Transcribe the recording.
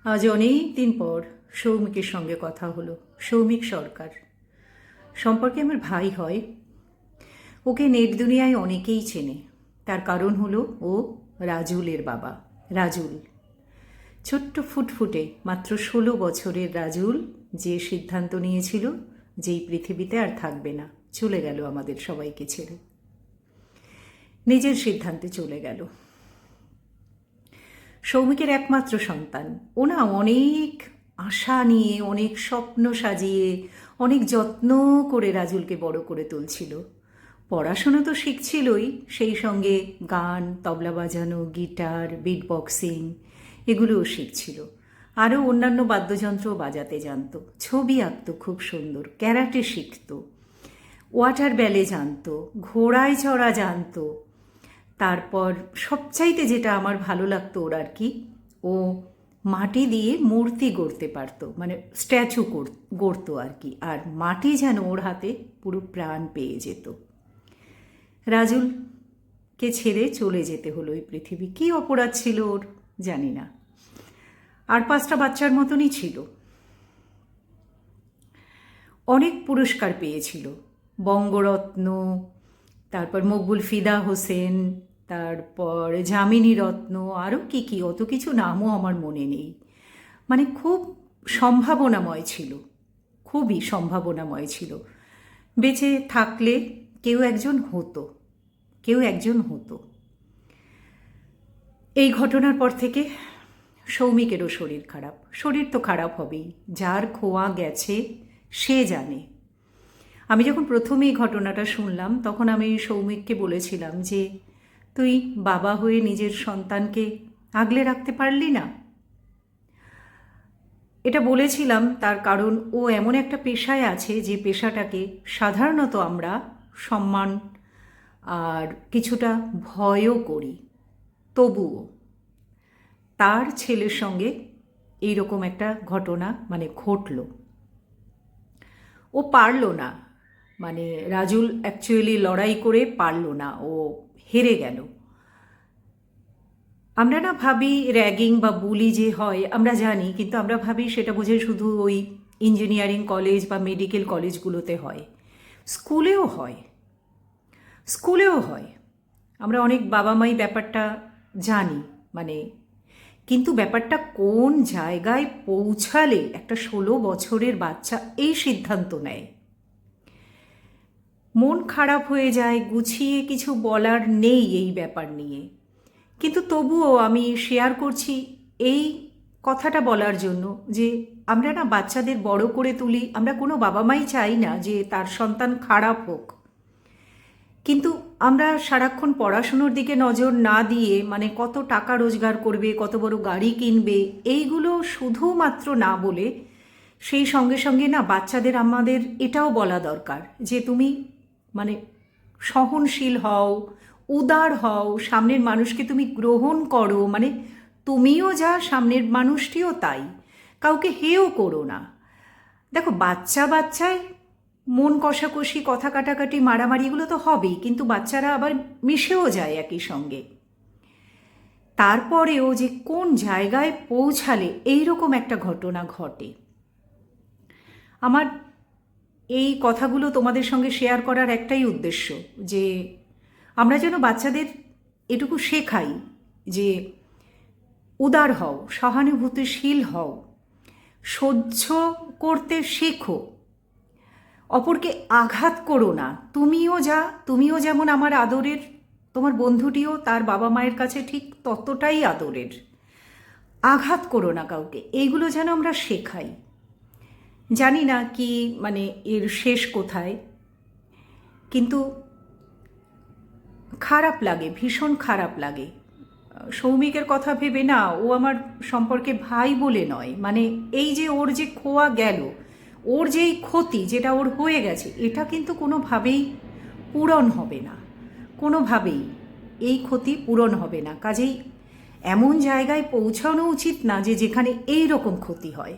আজ অনেক দিন পর সৌমিকের সঙ্গে কথা হলো। সৌমিক সরকার সম্পর্কে আমার ভাই হয়। ওকে নেট দুনিয়ায় অনেকেই চেনে। তার কারণ হলো ও রাজুলের বাবা। রাজুল ছোট্ট ফুটফুটে মাত্র 16 বছরের রাজুল যে সিদ্ধান্ত নিয়েছিল যেই পৃথিবীতে আর থাকবে না, চলে গেল আমাদের সবাইকে ছেড়ে, নিজের সিদ্ধান্তে চলে গেল। সৌমিকের একমাত্র সন্তান। ও না অনেক আশা নিয়ে, অনেক স্বপ্ন সাজিয়ে, অনেক যত্ন করে রাজুলকে বড় করে তুলছিল। পড়াশোনা তো শিখছিলই, সেই সঙ্গে গান, তবলা বাজানো, গিটার, বিট বক্সিং এগুলোও শিখছিল। আরও অন্যান্য বাদ্যযন্ত্রও বাজাতে জানতো। ছবি আঁকতো খুব সুন্দর, ক্যারাটে শিখতো, ওয়াটার ব্যালে জানতো, ঘোড়ায় চড়া জানতো। তারপর সবচাইতে যেটা আমার ভালো লাগতো ওর আর কি, ও মাটি দিয়ে মূর্তি গড়তে পারতো, মানে স্ট্যাচু গড়তো আর কি। আর মাটি যেন ওর হাতে পুরো প্রাণ পেয়ে যেত। রাজুলকে ছেড়ে চলে যেতে হলো এই পৃথিবী। কী অপরাধ ছিল ওর জানি না। আর 5টা বাচ্চার মতনই ছিল। অনেক পুরস্কার পেয়েছিল, বঙ্গরত্ন, তারপর মকবুল ফিদা হোসেন, তারপর যামিনী রত্ন, আরও কী কী অত কিছু নামও আমার মনে নেই। মানে খুব সম্ভাবনাময় ছিল, খুবই সম্ভাবনাময় ছিল। বেঁচে থাকলে কেউ একজন হতো, কেউ একজন হতো। এই ঘটনার পর থেকে সৌমিকেরও শরীর খারাপ। শরীর তো খারাপ হবেই, যার খোয়া গেছে সে জানে। আমি যখন প্রথমে এই ঘটনাটা শুনলাম তখন আমি সৌমিককে বলেছিলাম যে তুই বাবা হয়ে নিজের সন্তানকে আগলে রাখতে পারলি না। এটা বলেছিলাম তার কারণ ও এমন একটা পেশায় আছে যে পেশাটাকে সাধারণত আমরা সম্মান আর কিছুটা ভয়ও করি। তবুও তার ছেলের সঙ্গে এইরকম একটা ঘটনা মানে ঘটল। ও পারল না, মানে রাজুল অ্যাকচুয়ালি লড়াই করে পারল না, ও হেরে গেল। আমরা না ভাবি র্যাগিং বা বুলি যে হয় আমরা জানি, কিন্তু আমরা ভাবি সেটা বোঝে শুধু ওই ইঞ্জিনিয়ারিং কলেজ বা মেডিকেল কলেজগুলোতে হয়। স্কুলেও হয়, স্কুলেও হয়। আমরা অনেক বাবা মাই ব্যাপারটা জানি, মানে কিন্তু ব্যাপারটা কোন জায়গায় পৌঁছালে একটা 16 বছরের বাচ্চা এই সিদ্ধান্ত নেয়। মন খারাপ হয়ে যায়, গুছিয়ে কিছু বলার নেই এই ব্যাপার নিয়ে। কিন্তু তবুও আমি শেয়ার করছি এই কথাটা বলার জন্য যে আমরা না বাচ্চাদের বড় করে তুলি, আমরা কোনো বাবা মাই চাই না যে তার সন্তান খারাপ হোক। কিন্তু আমরা সারাক্ষণ পড়াশুনোর দিকে নজর না দিয়ে, মানে কত টাকা রোজগার করবে, কত বড় গাড়ি কিনবে, এইগুলো শুধুমাত্র না বলে সেই সঙ্গে সঙ্গে না বাচ্চাদের আমাদের এটাও বলা দরকার যে তুমি মানে সহনশীল হও, উদার হও, সামনের মানুষকে তুমি গ্রহণ করো, মানে তুমিও যা সামনের মানুষটিও তাই, কাউকে হেও করো না। দেখো বাচ্চা বাচ্চায় মন কষাকষি, কথা কাটাকাটি, মারামারি এগুলো তো হবেই, কিন্তু বাচ্চারা আবার মিশেও যায় একই সঙ্গে। তারপরেও যে কোন জায়গায় পৌঁছালে এইরকম একটা ঘটনা ঘটে। আমার এই কথাগুলো তোমাদের সঙ্গে শেয়ার করার একটাই উদ্দেশ্য যে আমরা যেন বাচ্চাদের এটুকু শেখাই যে উদার হও, সহানুভূতিশীল হও, সহ্য করতে শেখো, অপরকে আঘাত করো না। তুমিও যেমন আমার আদরের, তোমার বন্ধুটিও তার বাবা মায়ের কাছে ঠিক ততটাই আদরের। আঘাত করো না কাউকে, এইগুলো যেন আমরা শেখাই। জানি না কি মানে এর শেষ কোথায়, কিন্তু খারাপ লাগে, ভীষণ খারাপ লাগে। সৌমিকের কথা ভেবে না, ও আমার সম্পর্কে ভাই বলে নয়, মানে এই যে ওর যে খোয়া গেল, ওর যেই ক্ষতি যেটা ওর হয়ে গেছে, এটা কিন্তু কোনোভাবেই পূরণ হবে না, কোনোভাবেই এই ক্ষতি পূরণ হবে না। কাজেই এমন জায়গায় পৌঁছানো উচিত না যে যেখানে এই রকম ক্ষতি হয়।